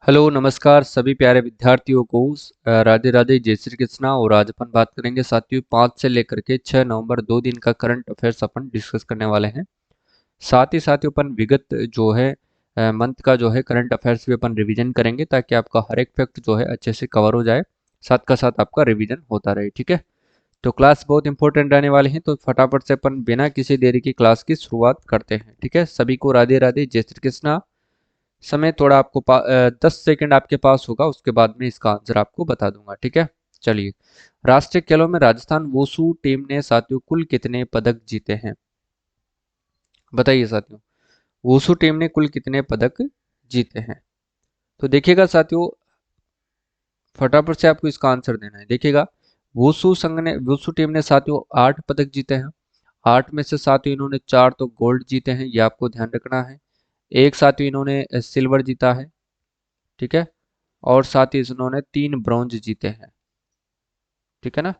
Hello नमस्कार सभी प्यारे विद्यार्थियों को राधे राधे जय श्री कृष्णा। और आज अपन बात करेंगे साथियों 5 से लेकर के 6 नवंबर 2 दिन का करंट अफेयर्स अपन डिस्कस करने वाले हैं। साथ ही साथियों अपन विगत जो है मंथ का जो है करंट अफेयर्स भी अपन रिवीजन करेंगे ताकि आपका हर एक फैक्ट जो है अच्छे से कवर हो जाए, साथ का साथ आपका रिवीजन होता रहे। ठीक है, तो क्लास बहुत इंपॉर्टेंट रहने वाली है, तो फटाफट से अपन बिना किसी देरी की क्लास की शुरुआत करते हैं। ठीक है, सभी को राधे राधे जय श्री कृष्णा। समय थोड़ा आपको 10 सेकंड आपके पास होगा, उसके बाद में इसका आंसर आपको बता दूंगा। ठीक है, चलिए। राष्ट्रीय खेलों में राजस्थान वुशु टीम ने साथियों कुल कितने पदक जीते हैं? बताइए साथियों, वुशु टीम ने कुल कितने पदक जीते हैं? तो देखिएगा साथियों, फटाफट से आपको इसका आंसर देना है। देखिएगा, वुशु टीम ने साथियों 8 पदक जीते हैं। 8 में से साथियों इन्होंने 4 तो गोल्ड जीते हैं, ये आपको ध्यान रखना है। एक साथियों इन्होंने सिल्वर जीता है। ठीक है, और साथ ही इन्होंने 3 ब्रॉन्ज जीते हैं। ठीक है ना।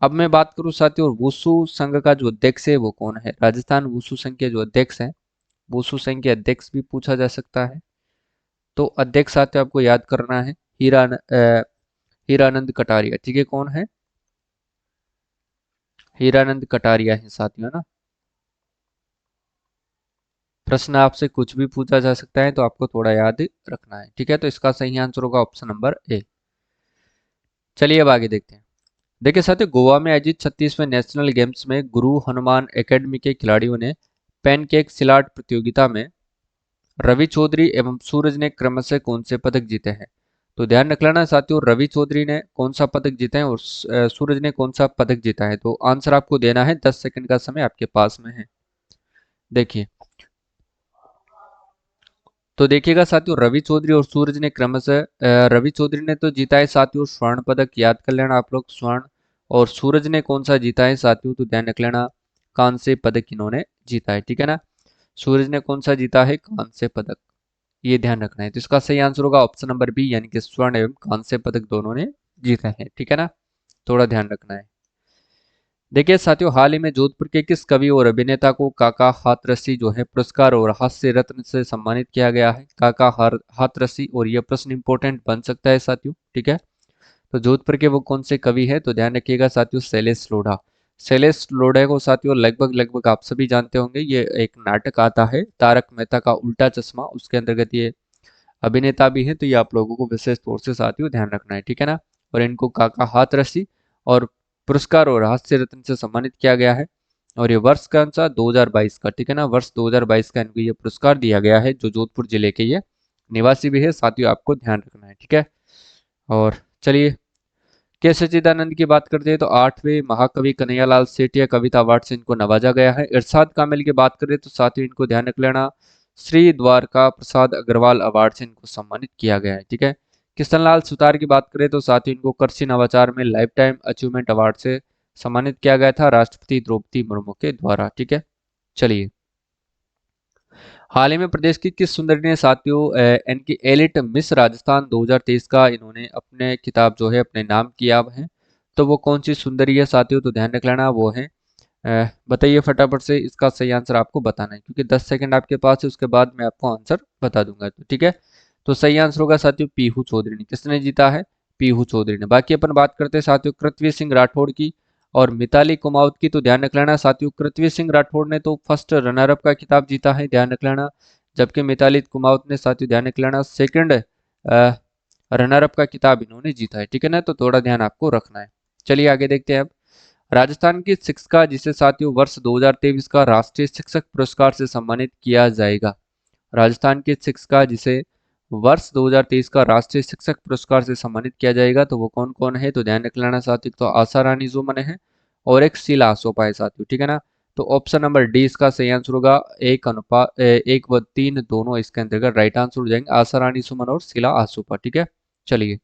अब मैं बात करूं साथियों, वुशु संघ का जो अध्यक्ष है वो कौन है? राजस्थान वुशु संघ के जो अध्यक्ष हैं, वुशु संघ के अध्यक्ष भी पूछा जा सकता है। तो अध्यक्ष साथियों आपको याद करना है, हीरानंद कटारिया। ठीक है, कौन है? हीरानंद कटारिया है साथियों, है ना। प्रश्न आपसे कुछ भी पूछा जा सकता है, तो आपको थोड़ा याद रखना है। ठीक है, तो इसका सही आंसर होगा ऑप्शन नंबर ए। चलिए अब आगे देखते हैं। देखिए साथियों, गोवा में आयोजित 36वें नेशनल गेम्स में गुरु हनुमान एकेडमी के खिलाड़ियों ने पैनकेक सिलाट प्रतियोगिता में रवि चौधरी एवं सूरज ने क्रमशः कौन से पदक जीते हैं? तो ध्यान रख लेना साथियों, रवि चौधरी ने कौन सा पदक जीता है और सूरज ने कौन सा पदक जीता है। तो आंसर आपको देना है, 10 सेकंड का समय आपके पास में है। देखिए, तो देखिएगा साथियों, रवि चौधरी और सूरज ने क्रमशः रवि चौधरी ने तो जीता है साथियों स्वर्ण पदक, याद कर लेना आप लोग, स्वर्ण। और सूरज ने कौन सा जीता है साथियों? तो ध्यान रख लेना, कांस्य पदक इन्होंने जीता है। ठीक है ना, सूरज ने कौन सा जीता है? कांस्य पदक, ये ध्यान रखना है। तो इसका सही आंसर होगा ऑप्शन नंबर बी, यानी कि स्वर्ण एवं कांस्य पदक दोनों ने जीता है। ठीक है ना, थोड़ा ध्यान रखना है। देखिए साथियों, हाल ही में जोधपुर के किस कवि और अभिनेता को काका हाथरसी जो है पुरस्कार और हास्य रत्न से सम्मानित किया गया है? काका हाथरसी, और यह प्रश्न इंपॉर्टेंट बन सकता है साथियों। ठीक है, तो जोधपुर के वो कौन से कवि है? तो ध्यान रखिएगा साथियों, शैलेश लोढ़ा। शैलेश लोढ़ा को साथियों लगभग लगभग आप सभी जानते होंगे, ये एक नाटक आता है तारक मेहता का उल्टा चश्मा, उसके अंतर्गत ये अभिनेता भी है। तो ये आप लोगों को विशेष तौर से साथियों ध्यान रखना है। ठीक है ना, और इनको काका हाथरसी और पुरस्कार और हास्य रत्न से सम्मानित किया गया है। और ये वर्ष का अनुसार 2022 का, ठीक है ना, वर्ष 2022 का इनको ये पुरस्कार दिया गया है, जो जोधपुर जिले के ये निवासी भी है साथियों, आपको ध्यान रखना है। ठीक है, और चलिए, के सच्चिदानंद की बात करते हैं तो 8वें महाकवि कन्हैयालाल सेठिया कविता अवार्ड से इनको नवाजा गया है। इरशाद कामिल की बात करें तो साथियों इनको ध्यान रख लेना, श्री द्वारका प्रसाद अग्रवाल अवार्ड से इनको सम्मानित किया गया है। ठीक है, किशन लाल सुतार की बात करें तो साथियों इनको कृषि नवाचार में लाइफ टाइम अचीवमेंट अवार्ड से सम्मानित किया गया था राष्ट्रपति द्रौपदी मुर्मू के द्वारा। ठीक है, चलिए। हाल ही में प्रदेश की किस सुंदरी ने साथियों इनकी एलिट मिस राजस्थान 2023 का इन्होंने अपने किताब जो है अपने नाम किया है? तो वो कौन सी सुंदरी है साथियों? तो ध्यान रख लेना, वो है बताइए फटाफट से, इसका सही आंसर आपको बताना है, क्योंकि 10 सेकंड आपके पास है, उसके बाद मैं आपको आंसर बता दूंगा। तो ठीक है, तो सही आंसर होगा साथियों पीहू चौधरी ने। किसने जीता है? पीहू चौधरी ने। बाकी अपन बात करते हैं साथियों कृतवीर सिंह राठौड़ की और मिताली कुमाऊत की। तो ध्यान रख लेना साथियों, कृतवीर सिंह राठौड़ ने तो फर्स्ट रनर अप का खिताब जीता है, ध्यान रख लेना। जबकि मिताली कुमाऊत ने साथियों ध्यान रख लेना सेकंड रनर अप का खिताब इन्होंने जीता है। ठीक है ना, तो थोड़ा ध्यान आपको रखना है। चलिए आगे देखते हैं अब। राजस्थान की शिक्षिका जिसे साथियों वर्ष 2023 का राष्ट्रीय शिक्षक पुरस्कार से सम्मानित किया जाएगा। राजस्थान की शिक्षिका जिसे वर्ष 2023 का राष्ट्रीय शिक्षक पुरस्कार से सम्मानित किया जाएगा, तो वो कौन कौन है? तो ध्यान रख लेना साथियों, तो आशा रानी जुमन है और एक शीला आसोपा है साथियों। ठीक है ना, तो ऑप्शन नंबर डी इसका सही आंसर होगा। 1 व 3 दोनों इसके अंतर्गत राइट आंसर हो जाएंगे, आशा रानी सुमन और शीला आसोपा। ठीक है, चलिए।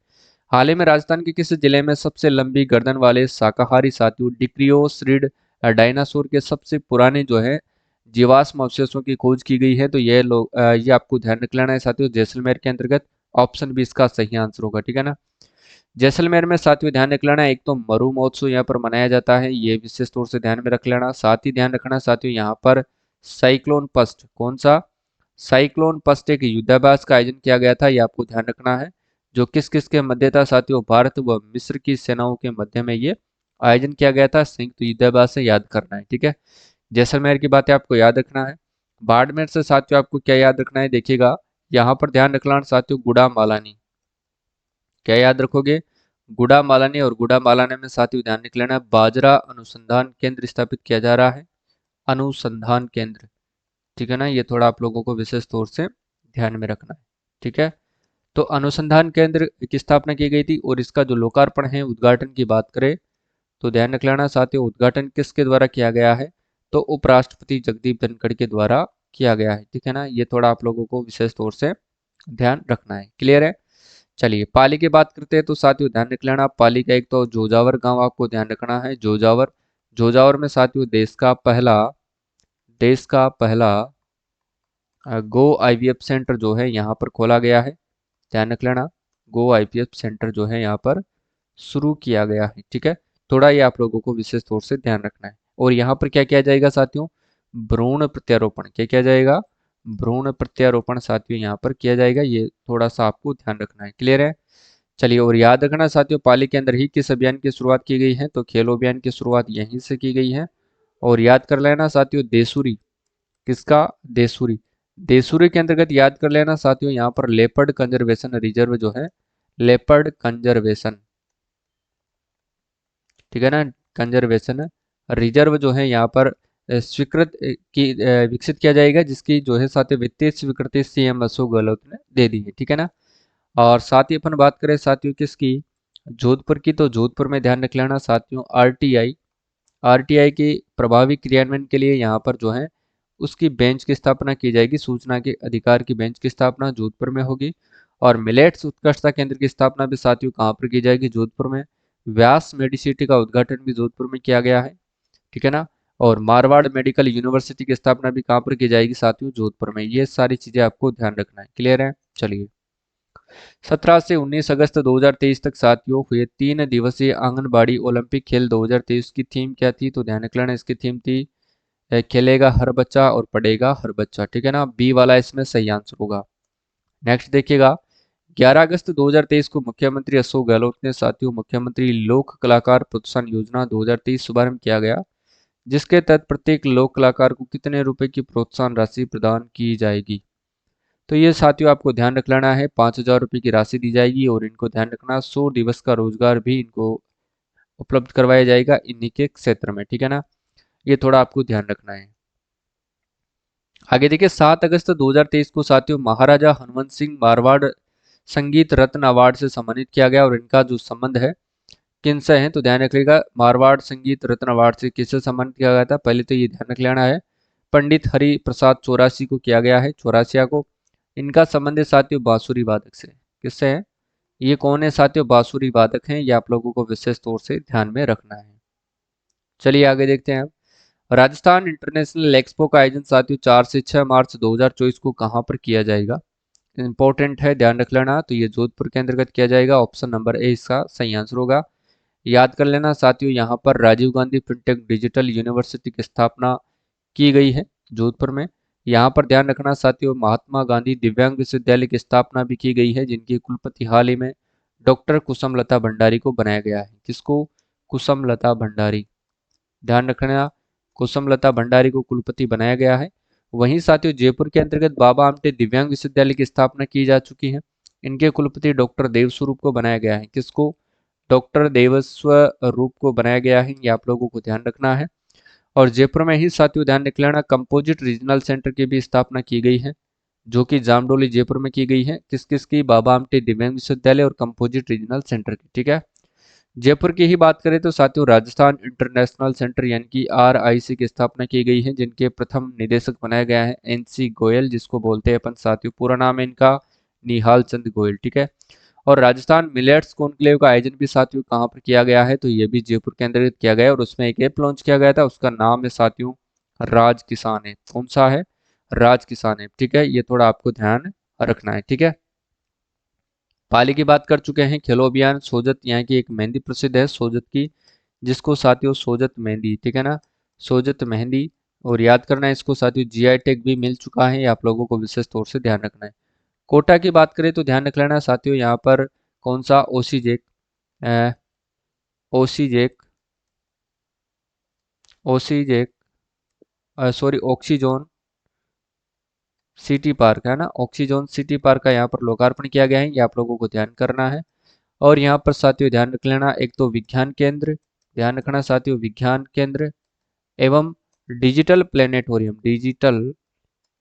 हाल ही में राजस्थान के किस जिले में सबसे लंबी गर्दन वाले शाकाहारी साथियों डिक्रियोसरिड डायनासोर के सबसे पुराने जो है जीवाश्म अवशेषों की खोज की गई है? तो ये आपको ध्यान रख लेना है साथियों, जैसलमेर के अंतर्गत। ऑप्शन बी इसका सही आंसर होगा। ठीक है ना, जैसलमेर में साथियों ध्यान रख लेना, एक तो मरु महोत्सव यहाँ पर मनाया जाता है, ये विशेष तौर से ध्यान में रख लेना। साथ ही ध्यान रखना साथियों, यहाँ पर साइक्लोन पस्ट, कौन सा? साइक्लोन पस्ट एक युद्धाभ्यास का आयोजन किया गया था, ये आपको ध्यान रखना है। जो किस किस के मध्य था साथियों, भारत व मिस्र की सेनाओं के मध्य में ये आयोजन किया गया था, संयुक्त युद्धाभ्यास से याद करना है, ठीक है। जैसलमेर की बातें आपको याद रखना है। बाड़मेर से साथियों आपको क्या याद रखना है, देखिएगा यहाँ पर ध्यान रखना साथियों, गुड़ा मालानी। क्या याद रखोगे, गुड़ा मालानी, और गुड़ा मालानी में साथियों ध्यान रख लेना बाजरा अनुसंधान केंद्र स्थापित किया जा रहा है, अनुसंधान केंद्र, ठीक है ना। ये थोड़ा आप लोगों को विशेष तौर से ध्यान में रखना है, ठीक है। तो अनुसंधान केंद्र की स्थापना की गई थी, और इसका जो लोकार्पण है, उद्घाटन की बात करें तो ध्यान रख लेना साथियों, उद्घाटन किसके द्वारा किया गया है, तो उपराष्ट्रपति जगदीप धनखड़ के द्वारा किया गया है, ठीक है ना। ये थोड़ा आप लोगों को विशेष तौर से ध्यान रखना है, क्लियर है। चलिए पाली की बात करते हैं तो साथियों ध्यान रख लेना, पाली का एक तो जोजावर गांव आपको ध्यान रखना है, जोजावर। जोजावर में साथियों देश का पहला गो आईवीएफ सेंटर जो है यहाँ पर खोला गया है, ध्यान रख लेना। गो आईवीएफ सेंटर जो है यहाँ पर शुरू किया गया है, ठीक है। थोड़ा ये आप लोगों को विशेष तौर से ध्यान रखना है। और यहाँ पर क्या किया जाएगा साथियों, भ्रूण प्रत्यारोपण, क्या किया जाएगा, भ्रूण प्रत्यारोपण साथियों यहाँ पर किया जाएगा, ये थोड़ा सा आपको ध्यान रखना है, क्लियर है। चलिए, और याद रखना साथियों, पाली के अंदर ही किस अभियान की शुरुआत की गई है, तो खेलो अभियान की शुरुआत यहीं से की गई है। और याद कर लेना साथियों, देसूरी, किसका, देसूरी, देसूरी के अंतर्गत याद कर लेना साथियों, यहाँ पर लेपर्ड कंजर्वेशन रिजर्व जो है, लेपर्ड कंजर्वेशन, ठीक है ना, कंजर्वेशन रिजर्व जो है यहाँ पर विकसित किया जाएगा, जिसकी जो है साथियों वित्तीय स्वीकृति सीएम अशोक गहलोत ने दे दी है, ठीक है ना। और साथ ही अपन बात करें साथियों किसकी, जोधपुर की, तो जोधपुर में ध्यान रख लेना साथियों, आरटीआई, आरटीआई के प्रभावी क्रियान्वयन के लिए यहाँ पर जो है उसकी बेंच की स्थापना की जाएगी, सूचना के अधिकार की बेंच की स्थापना जोधपुर में होगी। और मिलेट्स उत्कृष्टता केंद्र की स्थापना भी साथियों कहाँ पर की जाएगी, जोधपुर में। व्यास मेडिसिटी का उद्घाटन भी जोधपुर में किया गया है, ठीक है ना। और मारवाड़ मेडिकल यूनिवर्सिटी की स्थापना भी कहाँ पर की जाएगी साथियों, जोधपुर में। ये सारी चीजें आपको ध्यान रखना है, क्लियर है। चलिए, 17 से 19 अगस्त 2023 तक साथियों हुए 3 दिवसीय आंगनबाड़ी ओलंपिक खेल 2023 की थीम क्या थी, तो ध्यान रख लेना, इसकी थीम थी खेलेगा हर बच्चा और पढ़ेगा हर बच्चा, ठीक है ना। बी वाला इसमें सही आंसर होगा। नेक्स्ट देखिएगा, 11 अगस्त 2023 को मुख्यमंत्री अशोक गहलोत ने साथियों मुख्यमंत्री लोक कलाकार प्रोत्साहन योजना 2023 शुभारंभ किया गया, जिसके तहत प्रत्येक लोक कलाकार को कितने रुपए की प्रोत्साहन राशि प्रदान की जाएगी। तो ये साथियों आपको ध्यान रख लेना है, 5,000 रुपये की राशि दी जाएगी, और इनको ध्यान रखना 100 दिवस का रोजगार भी इनको उपलब्ध करवाया जाएगा इन्हीं के क्षेत्र में, ठीक है ना। ये थोड़ा आपको ध्यान रखना है। आगे देखिए, 7 अगस्त 2023 को साथियों महाराजा हनुमंत सिंह मारवाड़ संगीत रत्न अवार्ड से सम्मानित किया गया, और इनका जो संबंध है किनसे है, तो ध्यान रखिएगा, मारवाड़ संगीत रत्न अवार्ड से किससे सम्मानित किया गया था, पहले तो ये ध्यान रख लेना है, पंडित हरि प्रसाद चौरासी को किया गया है, चौरासिया को। इनका संबंध है साथियों बांसुरी वादक से, किससे है, ये कौन है साथियों, बांसुरी वादक हैं, ये आप लोगों को विशेष तौर से ध्यान में रखना है। चलिए आगे देखते हैं। राजस्थान इंटरनेशनल एक्सपो का आयोजन साथियों 4 से 6 मार्च 2024 को कहां पर किया जाएगा, इंपॉर्टेंट है, ध्यान रख लेना। तो ये जोधपुर के अंतर्गत किया जाएगा, ऑप्शन नंबर ए इसका सही आंसर होगा। याद कर लेना साथियों, यहाँ पर Rajiv Gandhi fintech digital university की स्थापना की गई है जोधपुर में। यहाँ पर ध्यान रखना साथियों, महात्मा गांधी दिव्यांग विश्वविद्यालय की स्थापना भी की गई है, जिनकी कुलपति हाल ही में डॉक्टर कुसुम लता भंडारी को बनाया गया है, किसको, कुसुम लता भंडारी, ध्यान रखना, कुसुम लता भंडारी को कुलपति बनाया गया है। वहीं साथियों जयपुर के अंतर्गत बाबा आमटे दिव्यांग विश्वविद्यालय की स्थापना की जा चुकी है, इनके कुलपति डॉक्टर देवस्वरूप को बनाया गया है, किसको, डॉक्टर देवस्वरूप को बनाया गया है, ये आप लोगों को ध्यान रखना है। और जयपुर में ही साथियों ध्यान रख लेना, कंपोजिट रीजनल सेंटर की भी स्थापना की गई है, जो कि जामडोली जयपुर में की गई है, किस किस की, बाबा आमटे दिव्यांग विश्वविद्यालय और कंपोजिट रीजनल सेंटर की, ठीक है। जयपुर की ही बात करें तो साथियों राजस्थान इंटरनेशनल सेंटर यानी कि आरआईसी की स्थापना की गई है, जिनके प्रथम निदेशक बनाया गया है एनसी गोयल, जिसको बोलते हैं अपन साथियों, पूरा नाम है इनका निहाल चंद गोयल, ठीक है। और राजस्थान मिलेट्स कॉन्क्लेव का आयोजन भी साथियों कहाँ पर किया गया है, तो ये भी जयपुर के अंतर्गत किया गया है, और उसमें एक ऐप लॉन्च किया गया था, उसका नाम है साथियों राज किसान ऐप, कौन सा है, राज किसान ऐप, ठीक है। ये थोड़ा आपको ध्यान रखना है, ठीक है। पाली की बात कर चुके हैं, खेलो अभियान सोजत यहाँ की एक मेहंदी प्रसिद्ध है सोजत की, जिसको साथियों सोजत मेहंदी, ठीक है ना, सोजत मेहंदी और याद करना है इसको साथियों, जीआई टैग भी मिल चुका है, ये आप लोगों को विशेष तौर से ध्यान रखना है। कोटा की बात करें तो ध्यान रख लेना साथियों, यहाँ पर कौन सा ओसीजेक, ओसीजेक, ओसीजेक, सॉरी ऑक्सीजोन सिटी पार्क है ना, ऑक्सीजोन सिटी पार्क का यहाँ पर लोकार्पण किया गया है, ये आप लोगों को ध्यान करना है। और यहाँ पर साथियों ध्यान रख लेना, एक तो विज्ञान केंद्र, ध्यान रखना साथियों विज्ञान केंद्र एवं digital planetarium, digital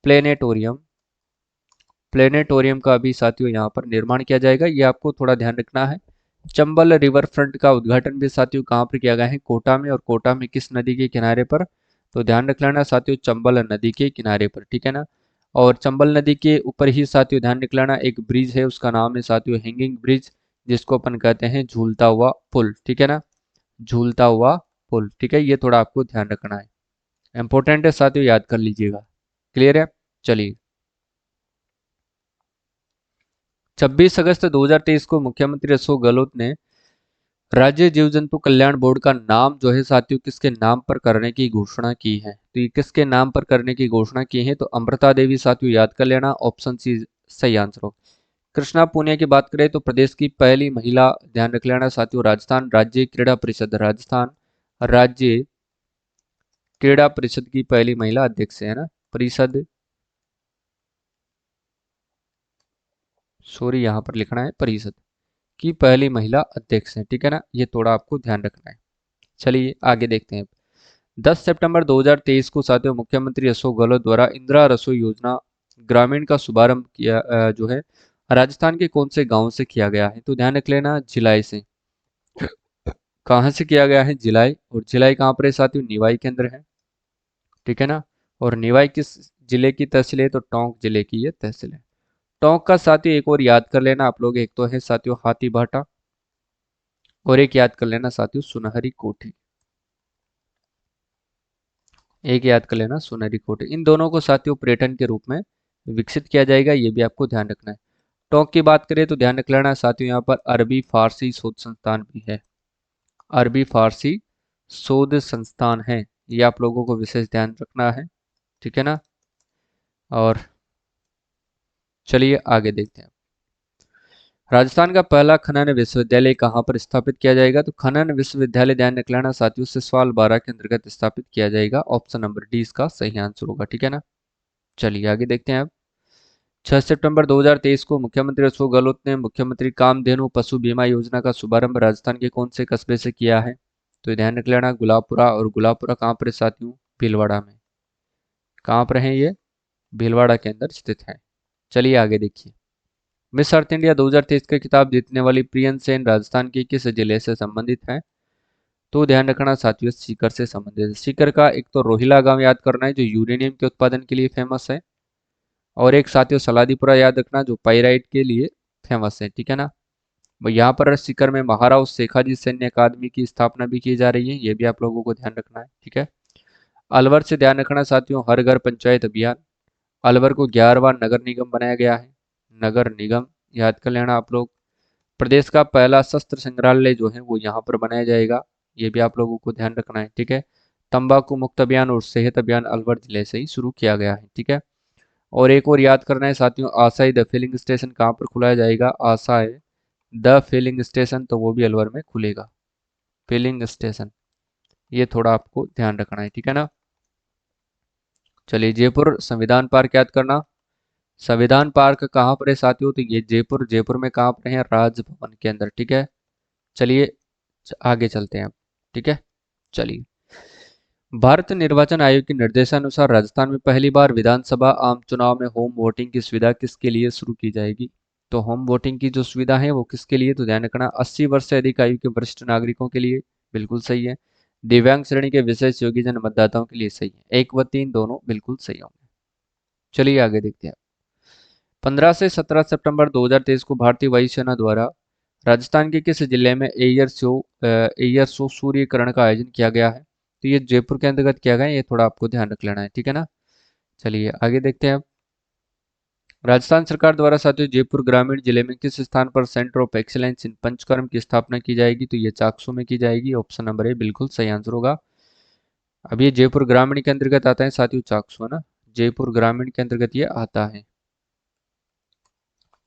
planetarium, planetarium का भी साथियों यहाँ पर निर्माण किया जाएगा, ये आपको थोड़ा ध्यान रखना है। चंबल रिवर फ्रंट का उद्घाटन भी साथियों कहाँ पर किया गया है, कोटा में, और कोटा में किस नदी के किनारे पर, तो ध्यान रख लेना साथियों चंबल नदी के किनारे पर, ठीक है ना। और चंबल नदी के ऊपर ही साथियों ध्यान रख लेना एक ब्रिज है, उसका नाम है साथियों हैंगिंग ब्रिज, जिसको अपन कहते हैं झूलता हुआ पुल, ठीक है ना, झूलता हुआ पुल, ठीक है, ये थोड़ा आपको ध्यान रखना है, इंपॉर्टेंट है साथियों, याद कर लीजिएगा। क्लियर है, चलिए। 26 अगस्त 2023 को मुख्यमंत्री अशोक गहलोत ने राज्य जीव जंतु कल्याण बोर्ड का नाम जो है साथियों किसके नाम पर करने की घोषणा की है, तो ये किसके नाम पर करने की घोषणा की है, तो अमृता देवी साथियों, याद कर लेना, ऑप्शन सी सही आंसर हो। कृष्णा पुनिया की बात करें तो प्रदेश की पहली महिला, ध्यान रख लेना साथियों, राजस्थान राज्य क्रीड़ा परिषद, राजस्थान राज्य क्रीड़ा परिषद की पहली महिला अध्यक्ष है ना, परिषद, सॉरी यहाँ पर लिखना है परिषद की पहली महिला अध्यक्ष है, ठीक है ना, ये थोड़ा आपको ध्यान रखना है। चलिए आगे देखते हैं। 10 सितंबर 2023 को साथियों मुख्यमंत्री अशोक गहलोत द्वारा इंदिरा रसोई योजना ग्रामीण का शुभारंभ किया जो है राजस्थान के कौन से गांव से किया गया है, तो ध्यान रख लेना भिलाई से, कहाँ से किया गया है, भिलाई, और भिलाई कहाँ पर है साथियों, निवाई के अंदर है, ठीक है ना। और निवाई किस जिले की तहसील है, तो टोंक जिले की ये तहसील है। टोंक का साथियों एक और याद कर लेना आप लोग, एक तो है साथियों हाथी भाटा, और एक याद कर लेना साथियों सुनहरी कोठी, एक याद कर लेना सुनहरी कोठी, इन दोनों को साथियों पर्यटन के रूप में विकसित किया जाएगा, ये भी आपको ध्यान रखना है। टोंक की बात करें तो ध्यान रख लेना साथियों यहाँ पर अरबी फारसी शोध संस्थान भी है, अरबी फारसी शोध संस्थान है, ये आप लोगों को विशेष ध्यान रखना है, ठीक है ना। और चलिए आगे देखते हैं। राजस्थान का पहला खनन विश्वविद्यालय कहाँ पर स्थापित किया जाएगा, तो खनन विश्वविद्यालय, ध्यान रख लेना साथियों सिसवाल बारह के अंतर्गत स्थापित किया जाएगा, ऑप्शन नंबर डी इसका सही आंसर होगा, ठीक है ना। चलिए आगे देखते हैं अब। 6 सितंबर 2023 को मुख्यमंत्री अशोक गहलोत ने मुख्यमंत्री कामधेनु पशु बीमा योजना का शुभारंभ राजस्थान के कौन से कस्बे से किया है, तो ध्यान रख लेना गुलाबपुरा, और गुलाबपुरा कहाँ पर है साथियों, भीलवाड़ा में, कहाँ पर है ये, भीलवाड़ा के अंदर स्थित है। चलिए आगे देखिए। मिस अर्थ इंडिया 2023 का खिताब जीतने वाली प्रियन सेन राजस्थान के किस जिले से संबंधित है, तो ध्यान रखना साथियों सीकर से संबंधित है। सीकर का एक तो रोहिला गांव याद करना है जो यूरेनियम के उत्पादन के लिए फेमस है, और एक साथियों सलादीपुरा याद रखना जो पाइराइट के लिए फेमस है, ठीक है ना। यहाँ पर सीकर में महाराव शेखाजी सैन्य अकादमी की स्थापना भी की जा रही है, ये भी आप लोगों को ध्यान रखना है, ठीक है। अलवर से ध्यान रखना साथियों हर घर पंचायत अभियान, अलवर को 11वां नगर निगम बनाया गया है, नगर निगम याद कर लेना आप लोग। प्रदेश का पहला शस्त्र संग्रहालय जो है वो यहाँ पर बनाया जाएगा, ये भी आप लोगों को ध्यान रखना है, ठीक है। तंबाकू मुक्त अभियान और सेहत अभियान अलवर जिले से ही शुरू किया गया है, ठीक है। और एक और याद करना है साथियों आशाई द फिलिंग स्टेशन कहाँ पर खुलाया जाएगा, आशाई द फिलिंग स्टेशन, तो वो भी अलवर में खुलेगा, फिलिंग स्टेशन, ये थोड़ा आपको ध्यान रखना है, ठीक है ना। चलिए जयपुर संविधान पार्क याद करना, संविधान पार्क कहाँ पर है साथियों, तो ये जयपुर, जयपुर में कहाँ पर है, राजभवन के अंदर, ठीक है। चलिए आगे चलते हैं अब, ठीक है। चलिए भारत निर्वाचन आयोग के निर्देशानुसार राजस्थान में पहली बार विधानसभा आम चुनाव में होम वोटिंग की सुविधा किसके लिए शुरू की जाएगी, तो होम वोटिंग की जो सुविधा है वो किसके लिए, तो ध्यान रखना 80 वर्ष से अधिक आयु के वरिष्ठ नागरिकों के लिए, बिल्कुल सही है। दिव्यांग श्रेणी के विशेष योग्यजन मतदाताओं के लिए सही है, 1 व 3 दोनों बिल्कुल सही होंगे। चलिए आगे देखते हैं। 15 से 17 सितंबर 2023 को भारतीय वायुसेना द्वारा राजस्थान के किस जिले में एयर शो सूर्यकरण का आयोजन किया गया है, तो ये जयपुर के अंतर्गत किया गया है, ये थोड़ा आपको ध्यान रख लेना है, ठीक है ना। चलिए आगे देखते हैं अब। राजस्थान सरकार द्वारा साथियों जयपुर ग्रामीण जिले में किस स्थान पर centre of excellence in panchakarma की स्थापना की जाएगी, तो ये चाकसू में की जाएगी, ऑप्शन नंबर ए बिल्कुल सही आंसर होगा। अब ये जयपुर ग्रामीण के अंतर्गत आता है साथियों, चाकसू है ना, जयपुर ग्रामीण के अंतर्गत ये आता है।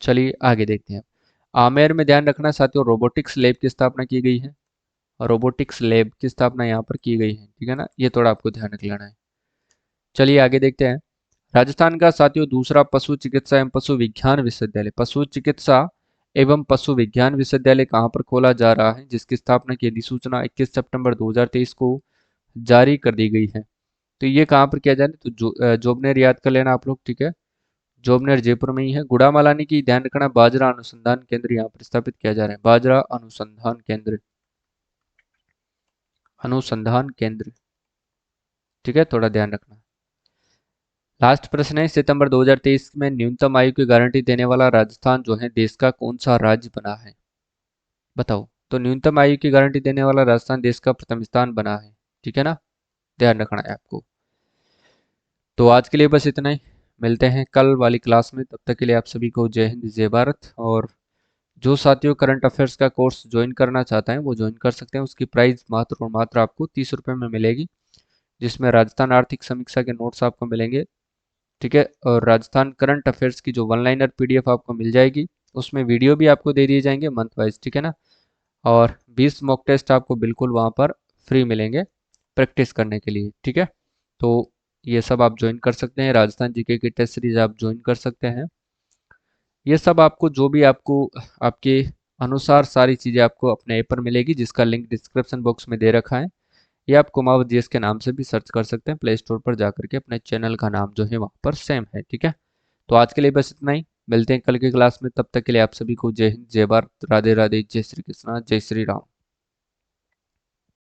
चलिए आगे देखते हैं। आमेर में ध्यान रखना साथियों, रोबोटिक्स लैब की स्थापना की गई है। रोबोटिक्स लैब की स्थापना यहाँ पर की गई है, ठीक है ना, ये थोड़ा आपको ध्यान रख लेना है। चलिए आगे देखते हैं। राजस्थान का साथियों दूसरा पशु चिकित्सा एवं पशु विज्ञान विश्वविद्यालय, पशु चिकित्सा एवं पशु विज्ञान विश्वविद्यालय कहाँ पर खोला जा रहा है, जिसकी स्थापना की अधिसूचना 21 सितंबर 2023 को जारी कर दी गई है। तो ये कहाँ पर किया जा रहा है, तो जोबनेर याद कर लेना आप लोग, ठीक है। जोबनेर जयपुर में ही है। गुड़ामालानी की ध्यान रखना, बाजरा अनुसंधान केंद्र यहाँ पर स्थापित किया जा रहा है, बाजरा अनुसंधान केंद्र, अनुसंधान केंद्र, ठीक है, थोड़ा ध्यान रखना। लास्ट प्रश्न है, सितंबर 2023 में न्यूनतम आयु की गारंटी देने वाला राजस्थान जो है देश का कौन सा राज्य बना है, बताओ। तो न्यूनतम आयु की गारंटी देने वाला राजस्थान देश का प्रथम स्थान बना है, ठीक है ना, ध्यान रखना है आपको। तो आज के लिए बस इतना ही, मिलते हैं कल वाली क्लास में, तब तक के लिए आप सभी को जय हिंद जय भारत। और जो साथियों करंट अफेयर्स का कोर्स ज्वाइन करना चाहते हैं वो ज्वाइन कर सकते हैं, उसकी प्राइस मात्र और मात्र आपको 30 रुपये में मिलेगी, जिसमें राजस्थान आर्थिक समीक्षा के नोट्स आपको मिलेंगे, ठीक है, और राजस्थान करंट अफेयर्स की जो वन लाइनर पीडीएफ आपको मिल जाएगी, उसमें वीडियो भी आपको दे दिए जाएंगे मंथ वाइज, ठीक है ना, और 20 मॉक टेस्ट आपको बिल्कुल वहाँ पर फ्री मिलेंगे प्रैक्टिस करने के लिए, ठीक है। तो ये सब आप ज्वाइन कर सकते हैं, राजस्थान जीके की टेस्ट सीरीज आप ज्वाइन कर सकते हैं। ये सब आपको जो भी आपको आपके अनुसार सारी चीज़ें आपको अपने ऐप पर मिलेगी, जिसका लिंक डिस्क्रिप्शन बॉक्स में दे रखा है, या आप कुमावत जीएस के नाम से भी सर्च कर सकते हैं, प्ले स्टोर पर जाकर के अपने चैनल का नाम जो है वहाँ पर सेम है, ठीक है। तो आज के लिए बस इतना ही, मिलते हैं कल की क्लास में, तब तक के लिए आप सभी को जय हिंद जय भारत, राधे राधे, जय श्री कृष्णा, जय श्री राम।